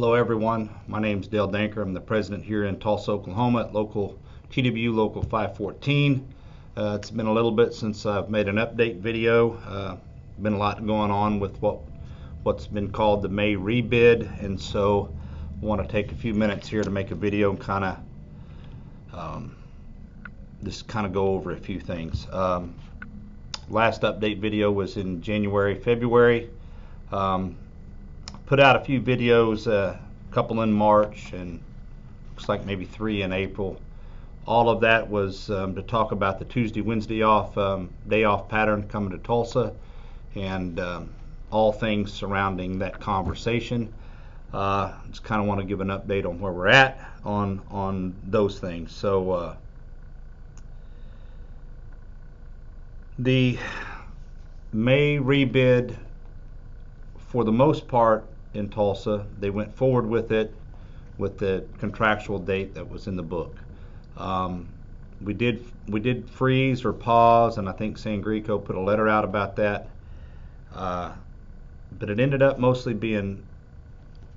Hello everyone, my name is Dale Danker. I'm the president here in Tulsa, Oklahoma at local TW Local 514. It's been a little bit since I've made an update video. Been a lot going on with what's been called the May rebid, and so I want to take a few minutes here to make a video and kind of just go over a few things. Last update video was in January, February. Put out a few videos, a couple in March, and looks like maybe 3 in April. All of that was to talk about the Tuesday, Wednesday off, day off pattern coming to Tulsa, and all things surrounding that conversation. Just kind of want to give an update on where we're at on those things. So the May rebid, for the most part in Tulsa, they went forward with it with the contractual date that was in the book. We did freeze or pause, and I think San Grico put a letter out about that. But it ended up mostly being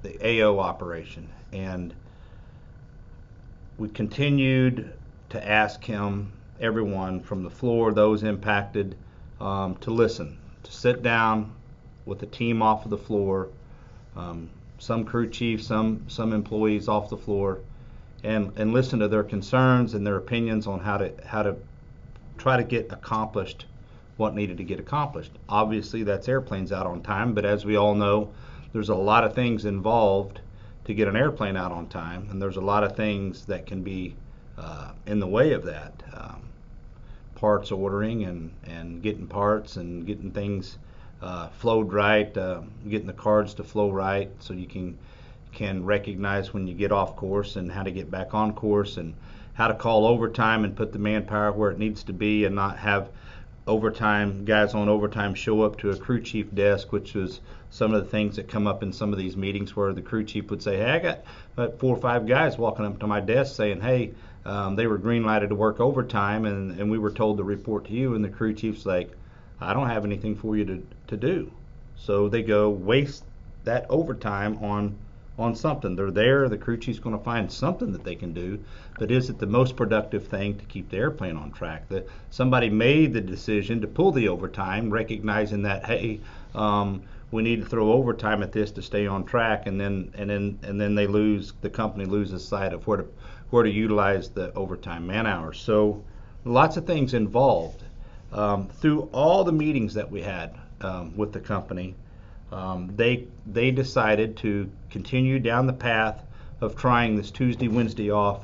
the AO operation, and we continued to ask him, everyone from the floor, those impacted, to listen, to sit down with the team off of the floor, some crew chiefs, some employees off the floor, and listen to their concerns and their opinions on how to try to get accomplished what needed to get accomplished. Obviously that's airplanes out on time, but as we all know, there's a lot of things involved to get an airplane out on time, and there's a lot of things that can be in the way of that. Parts ordering and getting parts and getting things flowed right, getting the cards to flow right so you can recognize when you get off course and how to get back on course, and how to call overtime and put the manpower where it needs to be, and not have overtime guys on overtime show up to a crew chief desk, which was some of the things that come up in some of these meetings, where the crew chief would say, hey, I got 4 or 5 guys walking up to my desk saying, hey, they were green lighted to work overtime, and we were told to report to you, and the crew chief's like, I don't have anything for you to do. So they go waste that overtime on something. They're there, the crew chief's going to find something that they can do, but is it the most productive thing to keep the airplane on track? Somebody made the decision to pull the overtime, recognizing that, hey, we need to throw overtime at this to stay on track, and then the company loses sight of where to utilize the overtime man hours. So lots of things involved. Through all the meetings that we had with the company, they decided to continue down the path of trying this Tuesday, Wednesday off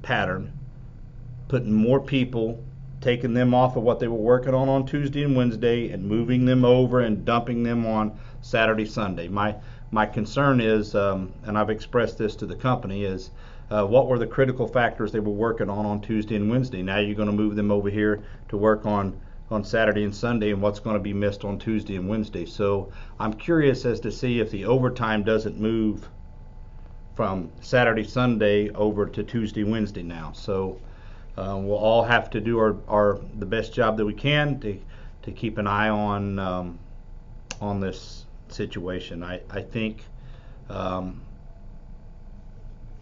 pattern, putting more people, taking them off of what they were working on Tuesday and Wednesday, and moving them over and dumping them on Saturday, Sunday. My concern is, and I've expressed this to the company, is what were the critical factors they were working on Tuesday and Wednesday? Now you're going to move them over here to work on Saturday and Sunday, and what's going to be missed on Tuesday and Wednesday. So I'm curious as to see if the overtime doesn't move from Saturday, Sunday over to Tuesday, Wednesday now. So we'll all have to do the best job that we can to keep an eye on this situation. I think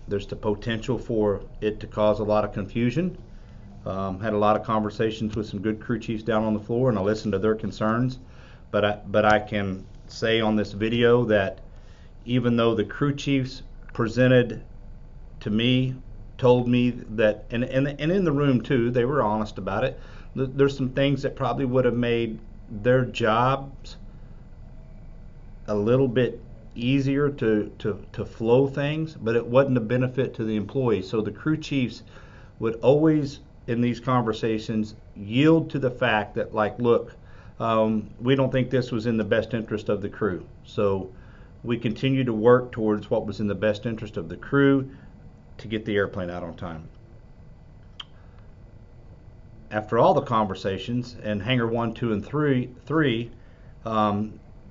there's the potential for it to cause a lot of confusion. Had a lot of conversations with some good crew chiefs down on the floor, and I listened to their concerns. But I can say on this video that even though the crew chiefs presented to me, told me that, and in the room too, they were honest about it, there's some things that probably would have made their jobs a little bit easier to flow things, but it wasn't a benefit to the employees. So the crew chiefs would always, in these conversations, yield to the fact that, like, look, we don't think this was in the best interest of the crew. So we continue to work towards what was in the best interest of the crew to get the airplane out on time. After all the conversations, and hangar 1, 2, and 3,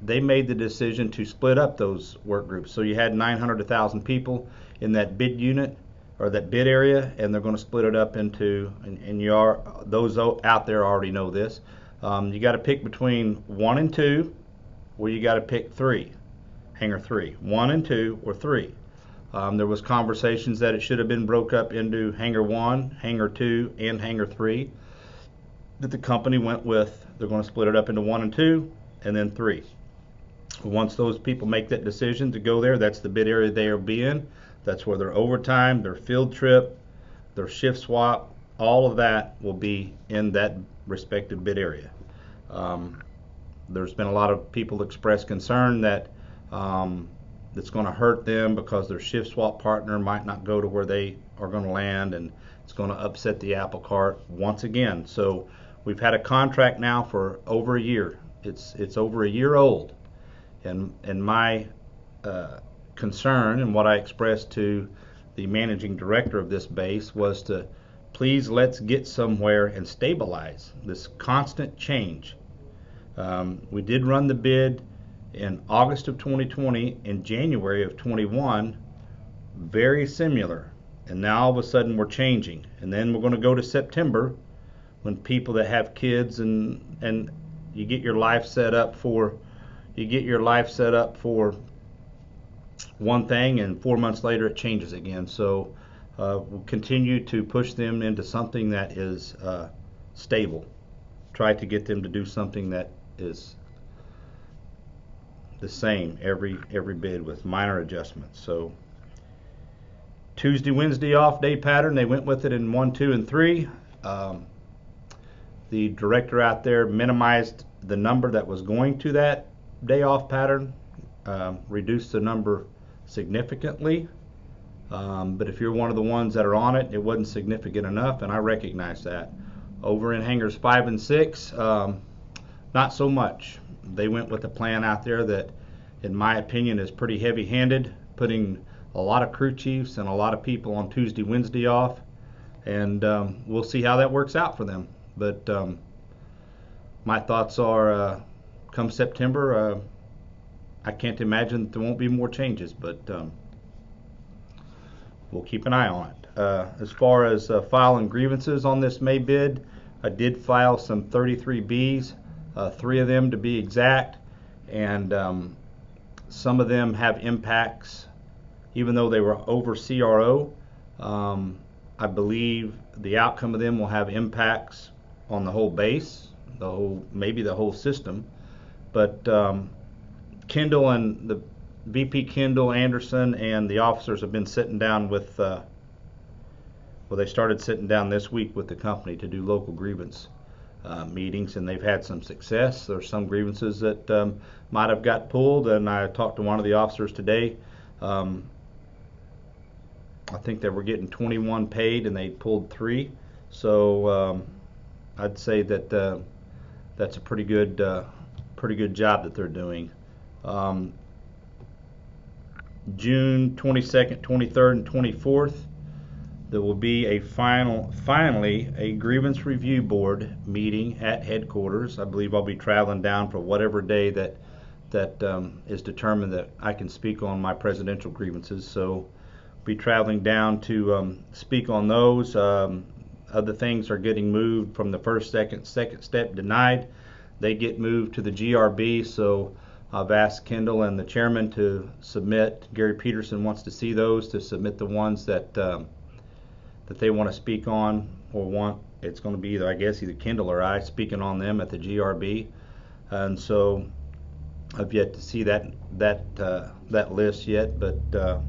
they made the decision to split up those work groups. So you had 900 to 1,000 people in that bid unit, or that bid area, and they're going to split it up into, and those out there already know this, you got to pick between 1 and 2, or you got to pick 3. Hangar 3, 1 and 2 or 3. There was conversations that it should have been broke up into Hangar 1, Hangar 2, and Hangar 3. That the company went with, they're going to split it up into 1 and 2, and then 3. Once those people make that decision to go there, that's the bid area they'll be in. That's where their overtime, their field trip, their shift swap, all of that will be in that respective bid area. There's been a lot of people express concern that it's going to hurt them because their shift swap partner might not go to where they are going to land, and it's going to upset the apple cart once again. So we've had a contract now for over a year. It's over a year old, and my concern and what I expressed to the managing director of this base was to please let's get somewhere and stabilize this constant change. We did run the bid in August of 2020 and January of 21, very similar, and now all of a sudden we're changing, and then we're going to go to September when people that have kids and you get your life set up for one thing, and 4 months later it changes again. So we'll continue to push them into something that is stable. Try to get them to do something that is the same every bid with minor adjustments. So Tuesday, Wednesday off day pattern, they went with it in 1, 2, and 3. The director out there minimized the number that was going to that day off pattern, reduced the number significantly. But if you're one of the ones that are on it, it wasn't significant enough, and I recognize that. Over in hangars 5 and 6, not so much. They went with a plan out there that, in my opinion, is pretty heavy-handed, putting a lot of crew chiefs and a lot of people on Tuesday, Wednesday off, and we'll see how that works out for them. But my thoughts are, come September, I can't imagine there won't be more changes, but we'll keep an eye on it. As far as filing grievances on this May bid, I did file some 33Bs, 3 of them to be exact, and some of them have impacts, even though they were over CRO. I believe the outcome of them will have impacts on the whole base, maybe the whole system. But Kendall and the VP Kendall, Anderson, and the officers have been sitting down with, they started sitting down this week with the company to do local grievance meetings, and they've had some success. There's some grievances that might have got pulled, and I talked to one of the officers today. I think they were getting 21 paid, and they pulled 3. So I'd say that that's a pretty good job that they're doing. June 22nd, 23rd, and 24th, there will be finally a grievance review board meeting at headquarters. I believe I'll be traveling down for whatever day that is determined that I can speak on my presidential grievances. So be traveling down to speak on those. Other things are getting moved from the first, second step denied. They get moved to the GRB. So I've asked Kendall and the chairman to submit. Gary Peterson wants to see those, to submit the ones that they want to speak on, or want. It's going to be either Kendall or I speaking on them at the GRB. And so I've yet to see that list yet, but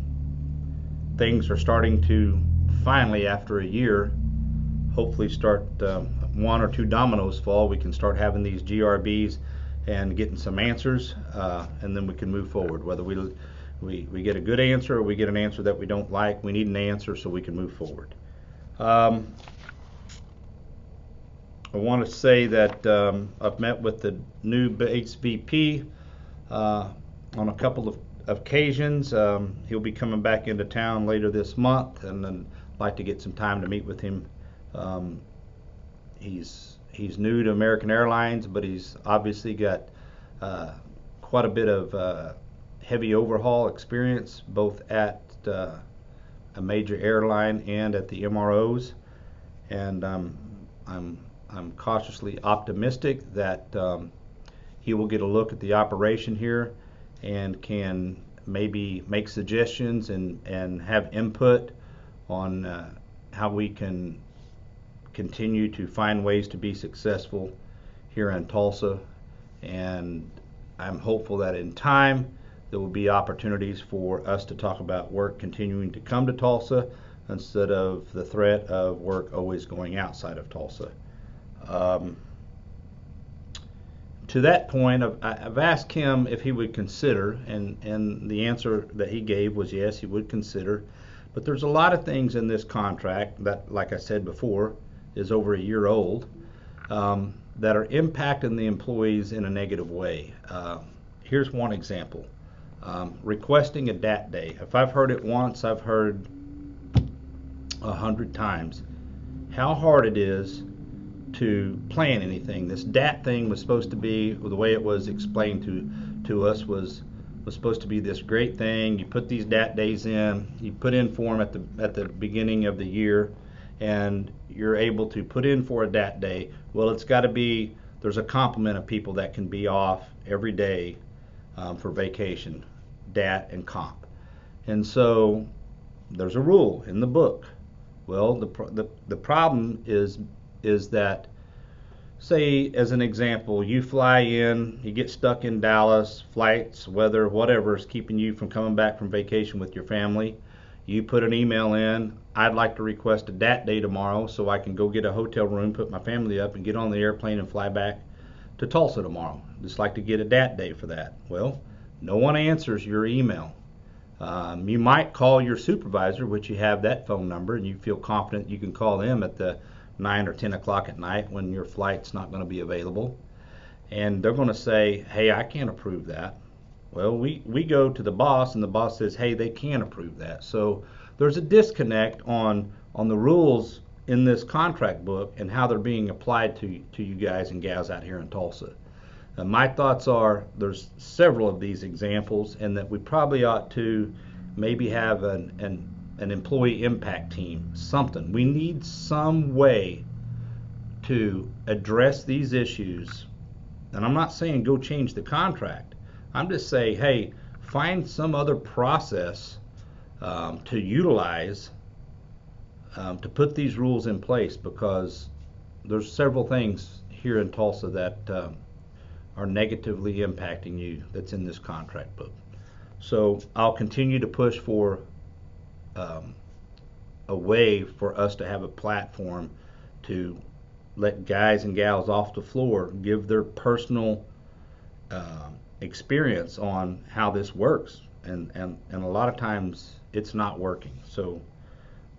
things are starting to finally, after a year, hopefully start 1 or 2 dominoes fall. We can start having these GRBs and getting some answers, and then we can move forward. Whether we get a good answer or we get an answer that we don't like, we need an answer so we can move forward. I want to say that I've met with the new base VP on a couple of occasions. He'll be coming back into town later this month, and then I'd like to get some time to meet with him. He's new to American Airlines, but he's obviously got quite a bit of heavy overhaul experience, both at a major airline and at the MROs. And I'm cautiously optimistic that he will get a look at the operation here and can maybe make suggestions and have input on how we can continue to find ways to be successful here in Tulsa. And I'm hopeful that in time there will be opportunities for us to talk about work continuing to come to Tulsa instead of the threat of work always going outside of Tulsa. To that point, I've asked him if he would consider, and the answer that he gave was yes, he would consider. But there's a lot of things in this contract that, like I said before, is over a year old, that are impacting the employees in a negative way. Here's one example. Requesting a DAT day. If I've heard it once, I've heard 100 times how hard it is to plan anything. This DAT thing was supposed to be, the way it was explained to us was supposed to be this great thing. You put these DAT days in, you put in for them at the beginning of the year, and you're able to put in for a DAT day. Well, it's got to be, there's a complement of people that can be off every day for vacation, DAT and comp. And so there's a rule in the book. Well, the problem is that, say as an example, you fly in, you get stuck in Dallas, flights, weather, whatever is keeping you from coming back from vacation with your family. You put an email in, I'd like to request a DAT day tomorrow so I can go get a hotel room, put my family up, and get on the airplane and fly back to Tulsa tomorrow. Just like to get a DAT day for that. Well, no one answers your email. You might call your supervisor, which you have that phone number, and you feel confident you can call them at the 9 or 10 o'clock at night when your flight's not going to be available. And they're going to say, hey, I can't approve that. Well, we go to the boss, and the boss says, hey, they can approve that. So there's a disconnect on the rules in this contract book and how they're being applied to you guys and gals out here in Tulsa. My thoughts are there's several of these examples, and that we probably ought to maybe have an employee impact team, something. We need some way to address these issues. And I'm not saying go change the contract. I'm just saying, hey, find some other process to utilize to put these rules in place, because there's several things here in Tulsa that are negatively impacting you that's in this contract book. So I'll continue to push for a way for us to have a platform to let guys and gals off the floor give their personal experience on how this works, and a lot of times it's not working. So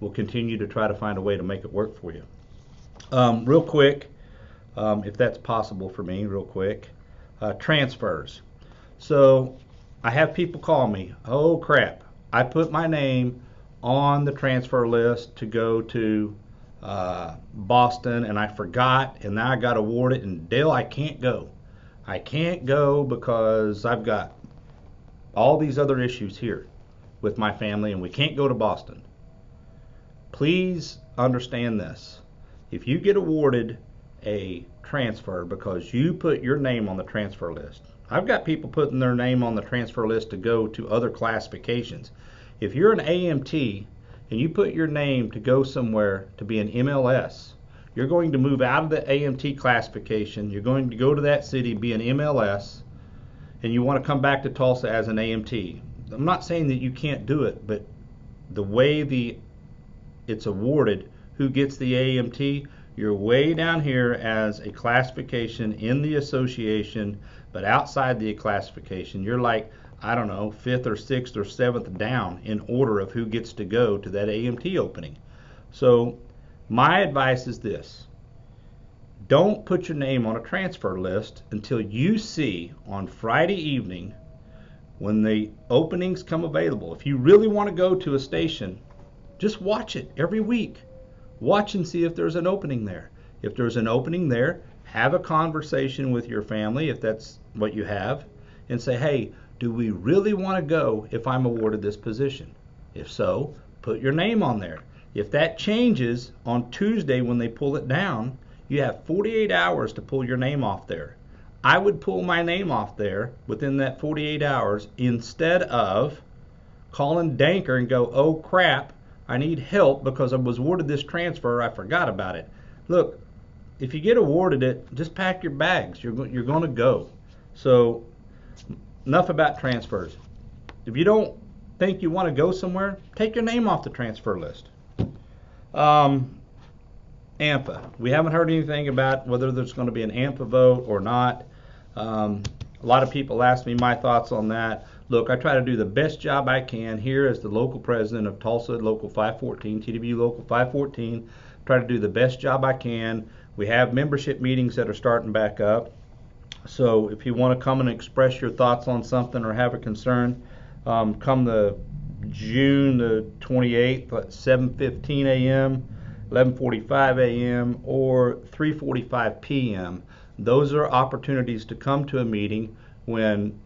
we'll continue to try to find a way to make it work for you. Real quick, if that's possible for me, real quick, transfers. So I have people call me, oh crap, I put my name on the transfer list to go to Boston, and I forgot, and now I got awarded, and Dale, I can't go. I can't go because I've got all these other issues here with my family, and we can't go to Boston. Please understand this. If you get awarded a transfer because you put your name on the transfer list, I've got people putting their name on the transfer list to go to other classifications. If you're an AMT and you put your name to go somewhere to be an MLS, you're going to move out of the AMT classification, you're going to go to that city, be an MLS, and you want to come back to Tulsa as an AMT. I'm not saying that you can't do it, but the way it's awarded, who gets the AMT, you're way down here as a classification in the association, but outside the classification, you're like, I don't know, 5th or 6th or 7th down in order of who gets to go to that AMT opening. So my advice is this: don't put your name on a transfer list until you see on Friday evening when the openings come available. If you really want to go to a station, just watch it every week. Watch and see if there's an opening there. If there's an opening there, have a conversation with your family, if that's what you have, and say, hey, do we really want to go if I'm awarded this position? If so, put your name on there. If that changes on Tuesday when they pull it down, you have 48 hours to pull your name off there. I would pull my name off there within that 48 hours instead of calling Danker and go, oh crap, I need help because I was awarded this transfer, I forgot about it. Look, if you get awarded it, just pack your bags. You're going to go. So enough about transfers. If you don't think you want to go somewhere, take your name off the transfer list. AMFA. We haven't heard anything about whether there's going to be an AMFA vote or not. A lot of people ask me my thoughts on that. Look, I try to do the best job I can here as the local president of Tulsa Local 514, TW Local 514. Try to do the best job I can. We have membership meetings that are starting back up. So if you want to come and express your thoughts on something or have a concern, come the June the 28th at 7:15 a.m., 11:45 a.m., or 3:45 p.m. Those are opportunities to come to a meeting when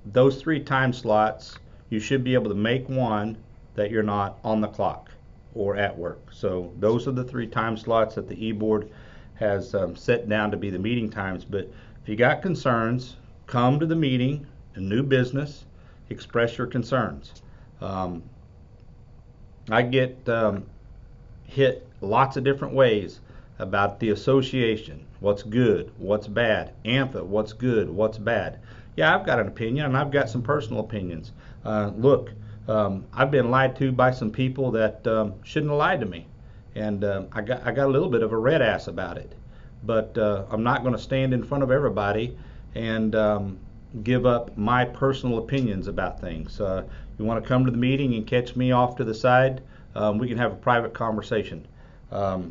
those 3 time slots, you should be able to make one that you're not on the clock or at work. So those are the 3 time slots that the e-board has set down to be the meeting times. But if you got concerns, come to the meeting, a new business, express your concerns. I get hit lots of different ways about the association, what's good, what's bad, AMFA, what's good, what's bad. Yeah, I've got an opinion, and I've got some personal opinions. Look, I've been lied to by some people that shouldn't have lied to me, and I got a little bit of a red ass about it. But I'm not going to stand in front of everybody and give up my personal opinions about things. You want to come to the meeting and catch me off to the side, we can have a private conversation. Enough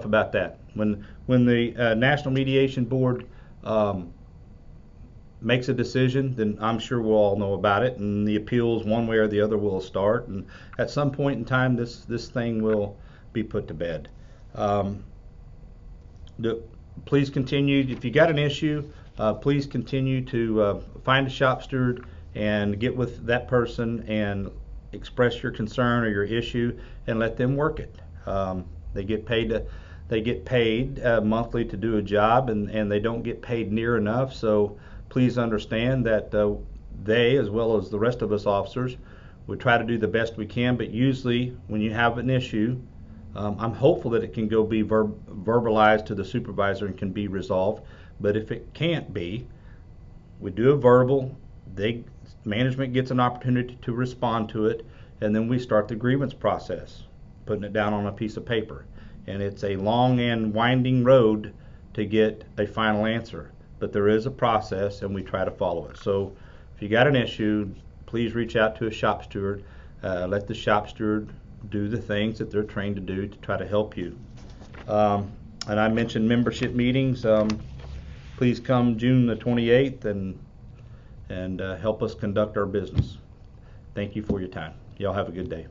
about that. When the National Mediation Board makes a decision, then I'm sure we'll all know about it, and the appeals one way or the other will start, and at some point in time this thing will be put to bed. Please continue, if you got an issue, please continue to find a shop steward and get with that person and express your concern or your issue and let them work it. They get paid monthly to do a job, and they don't get paid near enough. So please understand that they, as well as the rest of us officers, we try to do the best we can. But usually, when you have an issue, I'm hopeful that it can go be verbalized to the supervisor and can be resolved. But if it can't be, we do a verbal. Management gets an opportunity to respond to it, and then we start the grievance process, putting it down on a piece of paper. And it's a long and winding road to get a final answer, but there is a process, and we try to follow it. So if you got an issue, please reach out to a shop steward. Let the shop steward do the things that they're trained to do to try to help you. And I mentioned membership meetings. Please come June the 28th and help us conduct our business. Thank you for your time. Y'all have a good day.